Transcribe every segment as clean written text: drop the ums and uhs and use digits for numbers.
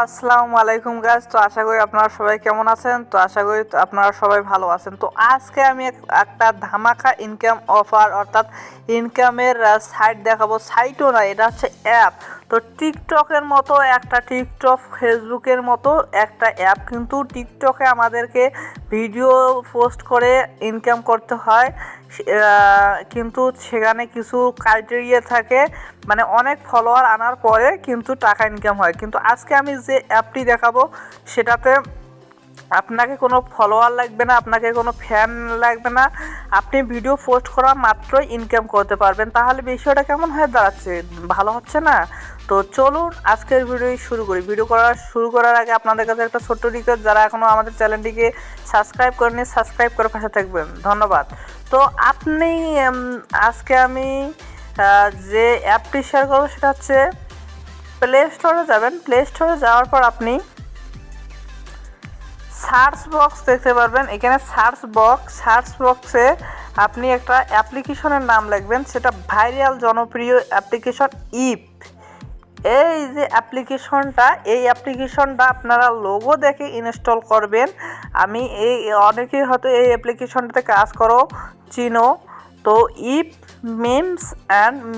আসসালামু আলাইকুম গাইস। তো আশা করি আপনারা সবাই কেমন আছেন। তো আশা করি আপনারা সবাই ভালো আছেন। তো আজকে আমি একটা ধামাকা ইনকাম অফার অর্থাৎ ইনকামের সাইট দেখাবো। সাইটও না, এটা হচ্ছে অ্যাপ। তো টিকটকের মতো একটা টিকটক ফেসবুকের মতো একটা অ্যাপ, কিন্তু টিকটকে আমাদেরকে ভিডিও পোস্ট করে ইনকাম করতে হয়, কিন্তু সেখানে কিছু ক্রাইটেরিয়া থাকে, মানে অনেক ফলোয়ার আনার পরে কিন্তু টাকা ইনকাম হয়। কিন্তু আজকে আমি যে অ্যাপটি দেখাবো সেটাতে আপনাকে কোনো ফলোয়ার লাগবে না, আপনাকে কোনো ফ্যান লাগবে না, আপনি ভিডিও পোস্ট করা মাত্রই ইনকাম করতে পারবেন। তাহলে বিষয়টা কেমন হয়ে দাঁড়াচ্ছে, ভালো হচ্ছে না? তো চলুন আজকের ভিডিও শুরু করার আগে আপনাদের কাছে একটা ছোট্ট রিকোয়েস্ট, যারা এখনও আমাদের চ্যানেলটিকে সাবস্ক্রাইব করেনি সাবস্ক্রাইব করে পাশে থাকবেন, ধন্যবাদ। তো আপনি আজকে আমি যে অ্যাপটি শেয়ার করবো সেটা হচ্ছে প্লে স্টোরে যাবেন। প্লে স্টোরে যাওয়ার পর আপনি সার্চ বক্স দেখতে পারবেন। এখানে সার্চ বক্সে আপনি একটা অ্যাপ্লিকেশনের নাম লিখবেন, সেটা ভাইরাল জনপ্রিয় অ্যাপ্লিকেশন ইপ। এই যে এই অ্যাপ্লিকেশনটা আপনারা লোগো দেখে ইনস্টল করবেন। আমি অনেকেই হয়তো এই অ্যাপ্লিকেশনটাতে কাজ করো চিনো। তো ইপ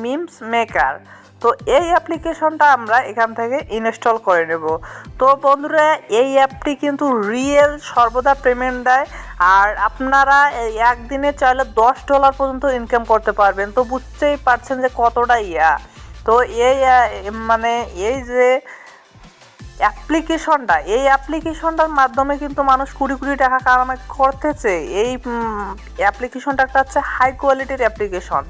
মিমস মেকার, তো এই অ্যাপ্লিকেশনটা আমরা এখান থেকে ইনস্টল করে নেব। তো বন্ধুরা, এই অ্যাপটি কিন্তু রিয়েল সর্বদা পেমেন্ট দেয়, আর আপনারা একদিনে চাইলে $10 পর্যন্ত ইনকাম করতে পারবেন। তো বুঝতেই পারছেন যে কতটা তো এই যে অ্যাপ্লিকেশনটার মাধ্যমে কিন্তু মানুষ কোটি কোটি টাকা কামাই করতেছে। এই অ্যাপ্লিকেশনটা একটা হচ্ছে হাই কোয়ালিটির অ্যাপ্লিকেশন।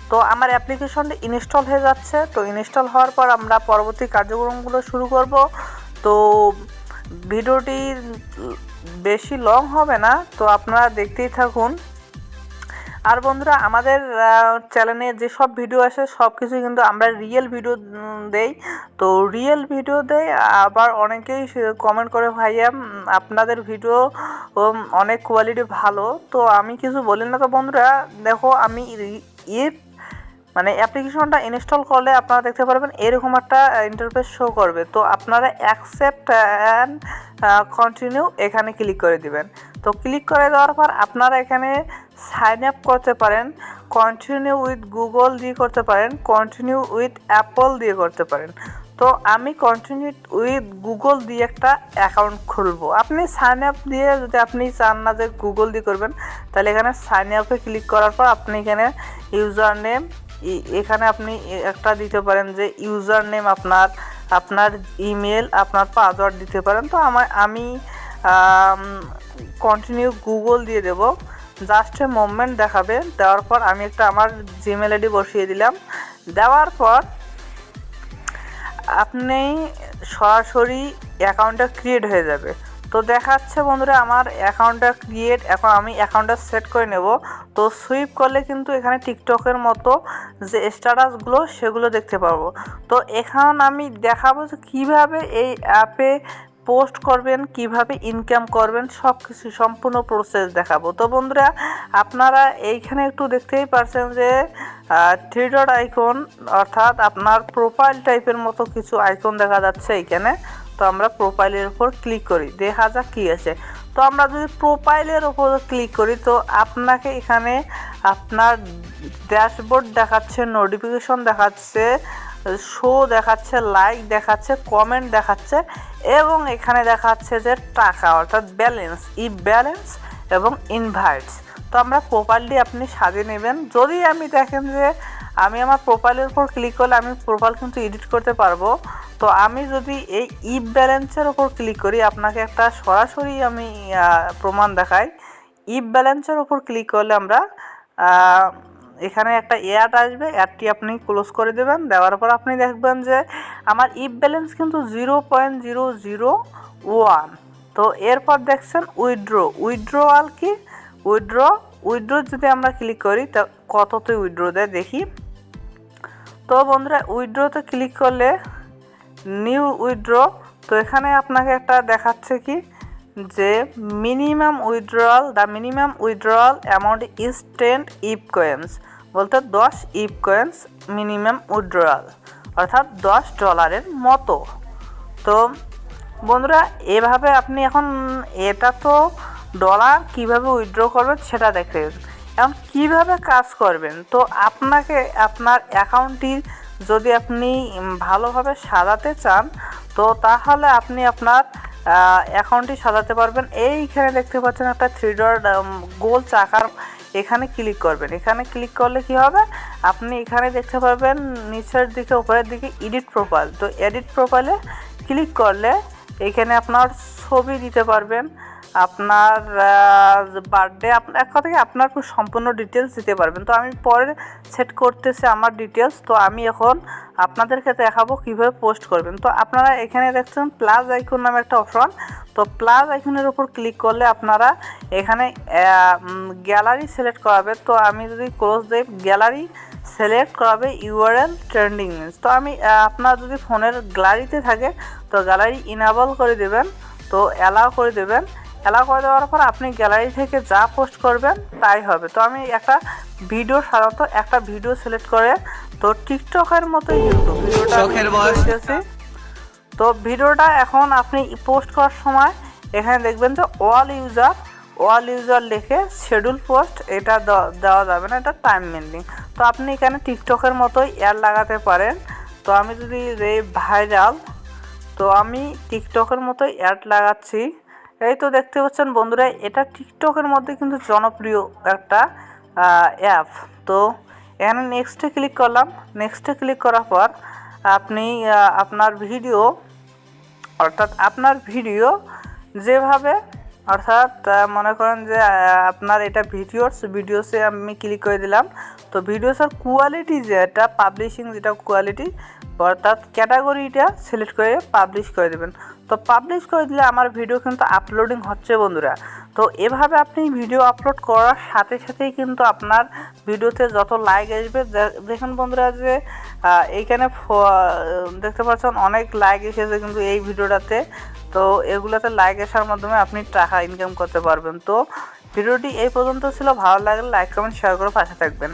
তো আমার অ্যাপ্লিকেশনটা ইনস্টল হয়ে যাচ্ছে। তো ইনস্টল হওয়ার পর আমরা পরবর্তী কার্যক্রমগুলো শুরু করব। তো ভিডিওটি বেশি লং হবে না, তো আপনারা দেখতেই থাকুন। আর বন্ধুরা, আমাদের চ্যানেলে যেসব ভিডিও আসে সব কিছু কিন্তু আমরা রিয়েল ভিডিও দেই। তো রিয়েল ভিডিও দেই, আবার অনেকেই কমেন্ট করে, ভাইয়া আপনাদের ভিডিও অনেক কোয়ালিটি ভালো। তো আমি কিছু বলি না। তো বন্ধুরা দেখো, আমি অ্যাপ্লিকেশনটা ইনস্টল করলে আপনারা দেখতে পারবেন এরকম একটা ইন্টারফেস শো করবে। তো আপনারা অ্যাকসেপ্ট অ্যান্ড কন্টিনিউ এখানে ক্লিক করে দিবেন। তো ক্লিক করে দেওয়ার পর আপনারা এখানে সাইন আপ করতে পারেন, কন্টিনিউ উইথ গুগল দিয়ে করতে পারেন, কন্টিনিউ উইথ অ্যাপল দিয়ে করতে পারেন। তো আমি কন্টিনিউ উইথ গুগল দিয়ে একটা অ্যাকাউন্ট খুলবো। আপনি সাইন আপ দিয়ে, যদি আপনি চান না যে গুগল দিয়ে করবেন, তাহলে এখানে সাইন আপে ক্লিক করার পর আপনি এখানে ইউজার নেম, এখানে আপনি একটা দিতে পারেন যে ইউজার নেম, আপনার ইমেল, আপনার পাসওয়ার্ড দিতে পারেন। তো আমি কন্টিনিউ গুগল দিয়ে দেব। জাস্ট এ মোমেন্ট দেখাবে। দেওয়ার পর আমি আমার জিমেল আইডি বসিয়ে দিলাম। দেওয়ার পর আপনি সরাসরি অ্যাকাউন্টটা ক্রিয়েট হয়ে যাবে। তো দেখাচ্ছে বন্ধুরা আমার অ্যাকাউন্টটা ক্রিয়েট। এখন আমি অ্যাকাউন্টটা সেট করে নেব। তো সুইপ করলে কিন্তু এখানে টিকটকের মতো যে স্ট্যাটাসগুলো সেগুলো দেখতে পারবো। তো এখন আমি দেখাবো যে কীভাবে এই অ্যাপে পোস্ট করবেন, কিভাবে ইনকাম করবেন, সব কিছু সম্পূর্ণ প্রসেস দেখাবো। তো বন্ধুরা, আপনারা এইখানে একটু দেখতেই পারছেন যে থ্রি ডট আইকন, অর্থাৎ আপনার প্রোফাইল টাইপের মতো কিছু আইকন দেখা যাচ্ছে এইখানে। তো আমরা প্রোফাইলের উপর ক্লিক করি, দেখা যাক কী আছে। তো আমরা যদি প্রোফাইলের উপর ক্লিক করি, তো আপনাকে এখানে আপনার ড্যাশবোর্ড দেখাচ্ছে, নোটিফিকেশন দেখাচ্ছে, শো দেখাচ্ছে, লাইক দেখাচ্ছে, কমেন্ট দেখাচ্ছে, এবং এখানে দেখাচ্ছে যে টাকা অর্থাৎ ব্যালেন্স, ব্যালেন্স এবং ইনভাইটস। তো আমরা প্রোফাইলটি আপনি সাজিয়ে নেবেন। যদি আমি দেখেন যে আমি আমার প্রোফাইলের উপর ক্লিক করলে আমি প্রোফাইল কিন্তু এডিট করতে পারবো। তো আমি যদি এই ব্যালেন্সের ওপর ক্লিক করি, আপনাকে একটা সরাসরি আমি প্রমাণ দেখাই। ব্যালেন্সের ওপর ক্লিক করলে আমরা এখানে একটা অ্যাড আসবে, অ্যাডটি আপনি ক্লোজ করে দেবেন। দেওয়ার পর আপনি দেখবেন যে আমার ব্যালেন্স কিন্তু 0.001। তো এরপর দেখছেন উইথড্রোয়াল কি উইথড্র যদি আমরা ক্লিক করি, তা কততে উইথড্র দেয় দেখি। তো বন্ধুরা, উইথড্রোতে ক্লিক করলে নিউ উইথড্র, তো এখানে আপনাকে একটা দেখাচ্ছে কি যে minimum withdrawal amount is 10 ইপ coins, বলতে 10 ইপ কয়েন্স মিনিমাম উইথড্রয়াল, অর্থাৎ $10 মতো। তো বন্ধুরা এভাবে আপনি এখন এটা তো ডলার কিভাবে উইথড্র করবেন সেটা দেখতে, এখন কীভাবে কাজ করবেন। তো আপনাকে আপনার অ্যাকাউন্টটি যদি আপনি ভালোভাবে সাজাতে চান তো তাহলে আপনি আপনার অ্যাকাউন্টটি সাজাতে পারবেন। এইখানে দেখতে পাচ্ছেন একটা 3 ডট গোল চাকার, এখানে ক্লিক করবেন। এখানে ক্লিক করলে কি হবে, আপনি এখানে দেখতে পারবেন নিচের দিকে উপরের দিকে এডিট প্রোফাইল। তো এডিট প্রোফাইলে ক্লিক করলে এখানে আপনার ছবি দিতে পারবেন, আপনার বার্থডে, এক কথায় আপনার সম্পূর্ণ ডিটেলস দিতে পারবেন। তো আমি পরে সেট করতেছি আমার ডিটেলস। তো আমি এখন আপনাদেরকে দেখাবো কীভাবে পোস্ট করবেন। তো আপনারা এখানে দেখছেন প্লাস আইকন নামে একটা অপশন। তো প্লাস আইকনের উপর ক্লিক করলে আপনারা এখানে গ্যালারি সিলেক্ট করাবে। তো আমি যদি ক্লোজ দিই, গ্যালারি সিলেক্ট করাবে ইউআরএল ট্রেন্ডিং লিস্ট। তো আমি আপনার যদি ফোনের গ্যালারিতে থাকে তো গ্যালারি ইনেবল করে দেবেন, তো অ্যালাউ করে দেবেন। অ্যালাউ করে দেওয়ার পর আপনি গ্যালারি থেকে যা পোস্ট করবেন তাই হবে। তো আমি একটা ভিডিও, সাধারণত একটা ভিডিও সিলেক্ট করে, তো টিকটকের মতো কিন্তু ভিডিওটা, তো ভিডিওটা এখন আপনি পোস্ট করার সময় এখানে দেখবেন যে অল ইউজার লিখে শিডিউল পোস্ট, এটা দেওয়া যাবে না, এটা টাইম মেনটেন। তো আপনি এখানে টিকটকের মতোই অ্যাড লাগাতে পারেন। তো আমি যদি ভাইরাল, তো আমি টিকটকের মতোই অ্যাড লাগাচ্ছি। এই তো দেখতে পাচ্ছেন বন্ধুরা, এটা টিকটকের মধ্যে কিন্তু জনপ্রিয় একটা অ্যাপ। তো এখানে নেক্সটে ক্লিক করলাম। নেক্সটে ক্লিক করার পর আপনি আপনার ভিডিও, অর্থাৎ আপনার যেভাবে, অর্থাৎ মনে করেন যে আপনার এটা ভিডিওসে আমি ক্লিক করে দিলাম। তো ভিডিওসের কোয়ালিটি যেটা পাবলিশিং, যেটা কোয়ালিটি, অর্থাৎ ক্যাটাগরিটা সিলেক্ট করে পাবলিশ করে দেবেন। তো পাবলিশ করে দিলে আমার ভিডিও কিন্তু আপলোডিং হচ্ছে বন্ধুরা। তো এভাবে আপনি ভিডিও আপলোড করার সাথে সাথেই কিন্তু আপনার ভিডিওতে যত লাইক আসবে, দেখুন বন্ধুরা যে এইখানে দেখতে পাচ্ছেন অনেক লাইক এসেছে কিন্তু এই ভিডিওটাতে। তো এগুলোতে লাইক আসার মাধ্যমে আপনি টাকা ইনকাম করতে পারবেন। তো ভিডিওটি এই পর্যন্ত ছিল, ভালো লাগলে লাইক কমেন্ট শেয়ার করে পাশে থাকবেন।